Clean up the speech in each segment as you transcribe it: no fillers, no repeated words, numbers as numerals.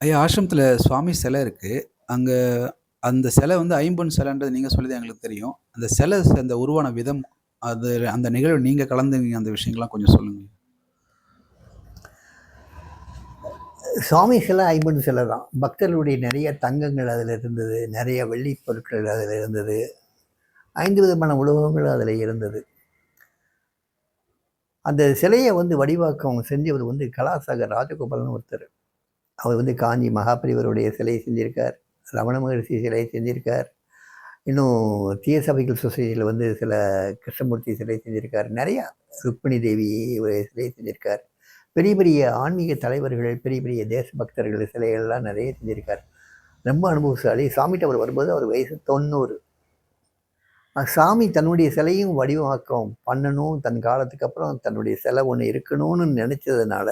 ஐயா ஆசிரமத்தில சுவாமி சிலை இருக்கு. அங்க அந்த சிலை வந்து ஐம்பொன் சிலைன்றது நீங்க சொல்லி தான் எங்களுக்கு தெரியும். அந்த சிலை அந்த உருவான விதம், அது அந்த நிகழ்வு நீங்க கலந்துங்க அந்த விஷயங்கள்லாம் கொஞ்சம் சொல்லுங்க. சுவாமி சிலை ஐம்பொன் சிலை தான். பக்தர்களுடைய நிறைய தங்கங்கள் அதில் இருந்தது, நிறைய வெள்ளி பொருட்கள் அதில் இருந்தது, 5 விதமான உலோகங்கள் அதில் இருந்தது. அந்த சிலையை வந்து வடிவாக்கம் செஞ்சவர் வந்து கலாசாகர் ராஜகோபால்னு ஒருத்தர். அவர் வந்து காஞ்சி மகாபரிவருடைய சிலையை செஞ்சிருக்கார், ரமண மகரிஷி சிலையை செஞ்சிருக்கார், இன்னும் தீயசபைகள் சொசைட்டியில் வந்து சில கிருஷ்ணமூர்த்தி சிலை செஞ்சிருக்கார், நிறையா ருக்மிணி தேவி சிலை செஞ்சிருக்கார், பெரிய பெரிய ஆன்மீக தலைவர்கள், பெரிய பெரிய தேசபக்தர்கள் சிலைகள்லாம் நிறைய செஞ்சிருக்கார். ரொம்ப அனுபவசாலி. சாமிகிட்ட அவர் வரும்போது அவர் வயசு 90. சாமி தன்னுடைய சிலையும் வடிவாக்கம் பண்ணணும், தன் காலத்துக்கு அப்புறம் தன்னுடைய சிலை ஒன்று இருக்கணும்னு நினச்சதுனால,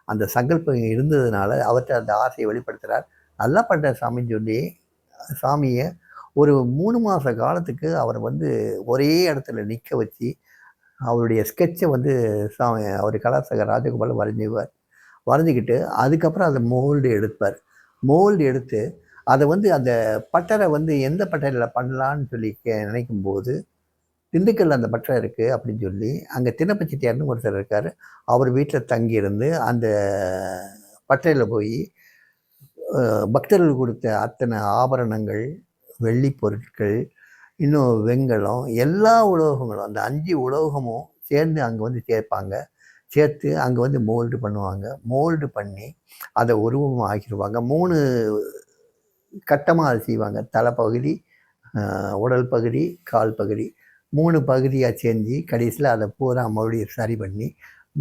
அந்த சங்கல்பம் இருந்ததுனால அவர்கிட்ட அந்த ஆசையை வெளிப்படுத்துகிறார். நல்லா பண்ணுற சாமின்னு சொல்லி சாமியை ஒரு 3 மாத காலத்துக்கு அவர் வந்து ஒரே இடத்துல நிற்க வச்சு அவருடைய ஸ்கெட்சை வந்து அவர் கலாசாகர் ராஜகோபால் வரைஞ்சிக்கிட்டு அதுக்கப்புறம் அதை மோல்டு எடுப்பார். மோல்டு எடுத்து அதை வந்து அந்த பட்டறை வந்து எந்த பட்டறையில் பண்ணலான்னு சொல்லி நினைக்கும்போது, திண்டுக்கல்ல அந்த பட்டறை இருக்குது அப்படின்னு சொல்லி அங்கே திண்ணப்ப செட்டியார்னு ஒருத்தர் இருக்கார். அவர் வீட்டில் தங்கியிருந்து அந்த பட்டறையில் போய் பக்தர்கள் கொடுத்த அத்தனை ஆபரணங்கள், வெள்ளி பொருட்கள், இன்னும் வெண்கலம், எல்லா உலோகங்களும் அந்த 5 உலோகமும் சேர்ந்து அங்கே வந்து சேர்ப்பாங்க. சேர்த்து அங்கே வந்து மோல்டு பண்ணுவாங்க. மோல்டு பண்ணி அதை உருவமாக ஆக்கிடுவாங்க. 3 கட்டமாக அதை செய்வாங்க. தலைப்பகுதி, உடல் பகுதி, கால் பகுதி, 3 பகுதியாக செஞ்சு கடைசியில் அதை பூரா மறுபடியும் சரி பண்ணி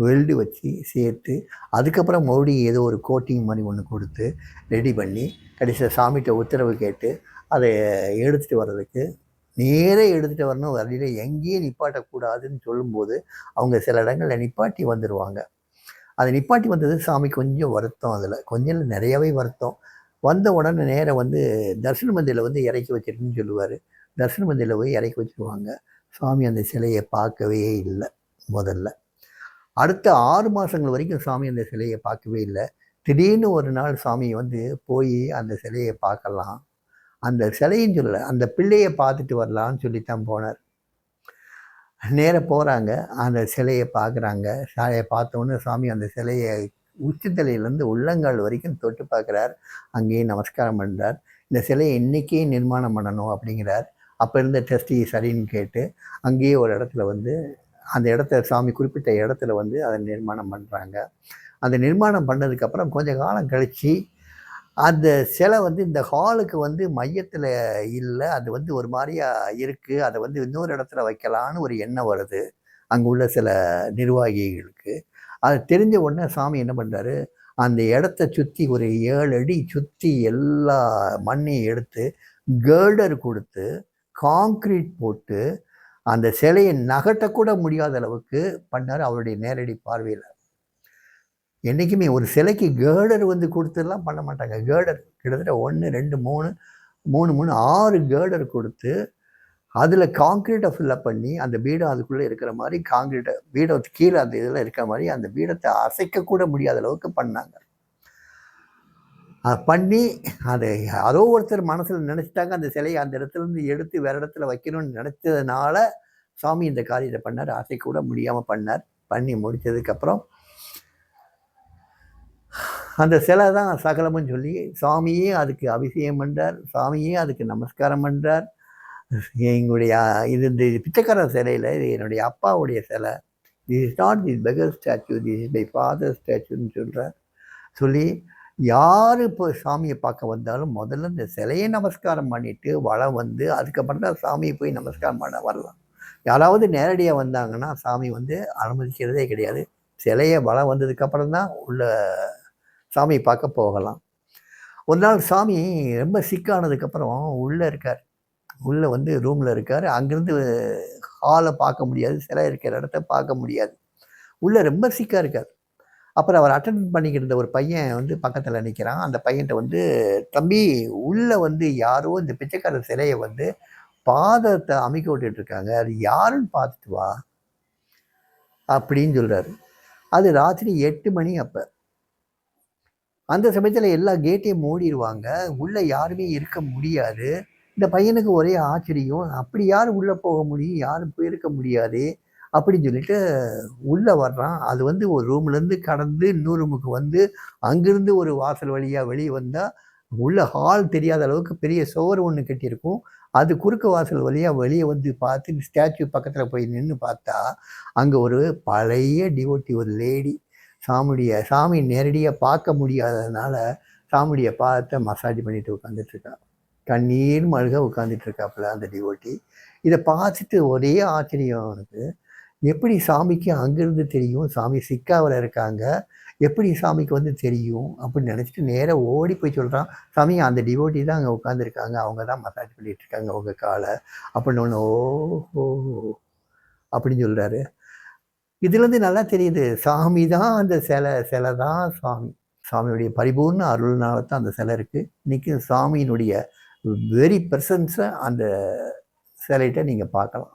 வெல்டு வச்சு சேர்த்து அதுக்கப்புறம் மறுபடியும் ஏதோ ஒரு கோட்டிங் மாதிரி ஒன்று கொடுத்து ரெடி பண்ணி கடைசியில் சாமிகிட்ட உத்தரவு கேட்டு அதை எடுத்துகிட்டு வர்றதுக்கு நேரே எடுத்துகிட்டு வரணும். வழியில் எங்கேயும் நிப்பாட்டக்கூடாதுன்னு சொல்லும்போது அவங்க சில இடங்களில் நிப்பாட்டி வந்துடுவாங்க. அதை நிப்பாட்டி வந்தது சாமி கொஞ்சம் வருத்தம். அதில் கொஞ்சம் நிறையவே வருத்தம். வந்த உடனே நேராக வந்து தர்சன மந்தியில் வந்து இறக்கி வச்சிருக்குன்னு சொல்லுவார். தர்சன மந்தியில் போய் இறக்கி வச்சுருவாங்க. சாமி அந்த சிலையை பார்க்கவே இல்லை முதல்ல. அடுத்த 6 மாதங்கள் வரைக்கும் சாமி அந்த சிலையை பார்க்கவே இல்லை. திடீர்னு ஒரு நாள் சாமி வந்து போய் அந்த சிலையை பார்க்கலாம், அந்த சிலைன்னு சொல்லலை, அந்த பிள்ளையை பார்த்துட்டு வரலான்னு சொல்லித்தான் போனார். நேராக போகிறாங்க, அந்த சிலையை பார்க்குறாங்க. சிலையை பார்த்தோன்னே சாமி அந்த சிலையை உச்சித்தலையிலேருந்து உள்ளங்கால் வரைக்கும் தொட்டு பார்க்குறார். அங்கேயே நமஸ்காரம் பண்ணுறார். இந்த சிலையை இன்றைக்கே நிர்மாணம் பண்ணணும் அப்படிங்கிறார். அப்போ இருந்த டெஸ்டி சரின்னு கேட்டு அங்கேயே ஒரு இடத்துல வந்து அந்த இடத்த சாமி குறிப்பிட்ட இடத்துல வந்து அதை நிர்மாணம் பண்ணுறாங்க. அந்த நிர்மாணம் பண்ணதுக்கப்புறம் கொஞ்சம் காலம் கழித்து அந்த சிலை வந்து இந்த ஹாலுக்கு வந்து மையத்தில் இல்லை, அது வந்து ஒரு மாதிரியா இருக்குது, அதை வந்து இன்னொரு இடத்துல வைக்கலான்னு ஒரு எண்ணம் வருது அங்கே உள்ள சில நிர்வாகிகளுக்கு. அது தெரிஞ்ச உடனே சாமி என்ன பண்ணுறாரு, அந்த இடத்த சுற்றி ஒரு 7 அடி சுற்றி எல்லா மண்ணையும் எடுத்து கேர்டர் கொடுத்து காங்க்ரீட் போட்டு அந்த சிலையை நகட்டக்கூட முடியாத அளவுக்கு பண்ணார் அவருடைய நேரடி பார்வையில். என்றைக்குமே ஒரு சிலைக்கு கேர்டர் வந்து கொடுத்துலாம் பண்ண மாட்டாங்க. கேர்டர் கிட்டத்தட்ட 1 2 3 3 3 6 கேர்டர் கொடுத்து அதில் காங்க்ரீட்டை ஃபில்லப் பண்ணி அந்த பீடம் அதுக்குள்ளே இருக்கிற மாதிரி காங்க்ரீட்டை பீடம் கீழே அந்த இதில் இருக்கிற மாதிரி அந்த பீடத்தை அசைக்கக்கூட முடியாத அளவுக்கு பண்ணாங்க. பண்ணி அதை யாரோ ஒருத்தர் மனசில் நினச்சிட்டாங்க. அந்த சிலையை அந்த இடத்துலேருந்து எடுத்து வேறு இடத்துல வைக்கணும்னு நினச்சதுனால சாமி இந்த காரியத்தை பண்ணார். அசைக்கூட முடியாமல் பண்ணார். பண்ணி முடித்ததுக்கப்புறம் அந்த சிலை தான் சகலமும் சொல்லி சாமியே அதுக்கு அபிஷேகம் பண்ணுறார். சாமியே அதுக்கு நமஸ்காரம் பண்ணுறார். எங்களுடைய இது இந்த பிச்சைக்கார சிலையில் இது என்னுடைய அப்பாவுடைய சிலை. This is not this beggar statue, this is my father ஸ்டாச்சுன்னு சொல்கிறார். சொல்லி யார் இப்போ சாமியை பார்க்க வந்தாலும் முதல்ல இந்த சிலையை நமஸ்காரம் பண்ணிவிட்டு வளம் வந்து அதுக்கப்புறம் தான் சாமியை போய் நமஸ்காரம் பண்ண வரலாம். யாராவது நேரடியாக வந்தாங்கன்னா சாமி வந்து அனுமதிக்கிறதே கிடையாது. சிலையை வளம் வந்ததுக்கப்புறம் தான் உள்ள சாமியை பார்க்க போகலாம். ஒரு நாள் சாமி ரொம்ப சிக்கானதுக்கப்புறம் உள்ளே இருக்கார். உள்ளே வந்து ரூமில் இருக்கார். அங்கேருந்து ஹாலை பார்க்க முடியாது, சிலை இருக்கிற இடத்த பார்க்க முடியாது. உள்ளே ரொம்ப சிக்காக இருக்கார். அப்புறம் அவர் அட்டன் பண்ணிக்கிட்டு இருந்த ஒரு பையன் வந்து பக்கத்தில் நிற்கிறான். அந்த பையன்கிட்ட வந்து, தம்பி உள்ளே வந்து யாரோ இந்த பிச்சைக்கார சிலையை வந்து பாதத்தை அமைக்க விட்டுட்ருக்காங்க, அது யாருன்னு பார்த்துட்டு வா அப்படின்னு சொல்கிறாரு. அது ராத்திரி 8 மணி. அப்போ அந்த சமயத்தில் எல்லா கேட்டையும் மூடிடுவாங்க. உள்ளே யாருமே இருக்க முடியாது. இந்த பையனுக்கு ஒரே ஆச்சரியம். அப்படி யார் உள்ளே போக முடியும்? யாரும் போயிருக்க முடியாதே! அப்படின்னு சொல்லிட்டு உள்ளே வர்றான். அது வந்து ஒரு ரூம்லேருந்து கடந்து இன்னொரு ரூமுக்கு வந்து, அங்கிருந்து ஒரு வாசல் வழியா வெளிய வந்தா, உள்ள ஹால் தெரியாத அளவுக்கு பெரிய சுவர் ஒண்ணு கட்டியிருக்கும். அது குறுக்கு வாசல் வழியா வெளிய வந்து பார்த்து, ஸ்டாச்சு பக்கத்தில போய் நின்னு பார்த்தா, அங்க ஒரு பழைய டிவோட்டி ஒரு லேடி. சாமி நேரடியா பார்க்க முடியாததுனால, சாமியுடைய பாதத்த மசாஜ் பண்ணிட்டு உட்காந்துட்டுருக்கா. கண்ணீர் மல்க உட்காந்துட்டு இருக்காப்புல அந்த டிவோட்டி. இத பார்த்துட்டு ஒரே ஆச்சரியம் அவனுக்கு. எப்படி சாமிக்கு அங்கிருந்து தெரியும்? சாமி சிக்காவுல இருக்காங்க. எப்படி சாமிக்கு வந்து தெரியும்? அப்படின்னு நினச்சிட்டு நேரா ஓடி போய் சொல்றான். சாமி அந்த டிவோட்டி தான் அங்க உட்காந்துருக்காங்க. அவங்க தான் மசாஜ் பண்ணிட்டு இருக்காங்க உங்க கால. அப்படின்னோனே, ஓஹோ! அப்படின்னு சொல்றாரு. இதுலேருந்து நல்லா தெரியுது. சாமி தான் அந்த சிலை தான் சாமி. சாமியுடைய பரிபூர்ண அருள்னால தான் அந்த சிலை இருக்கு. இன்னைக்கு சாமியினுடைய வெரி பிரசன்ஸ அந்த சிலைட்ட நீங்க பார்க்கலாம்.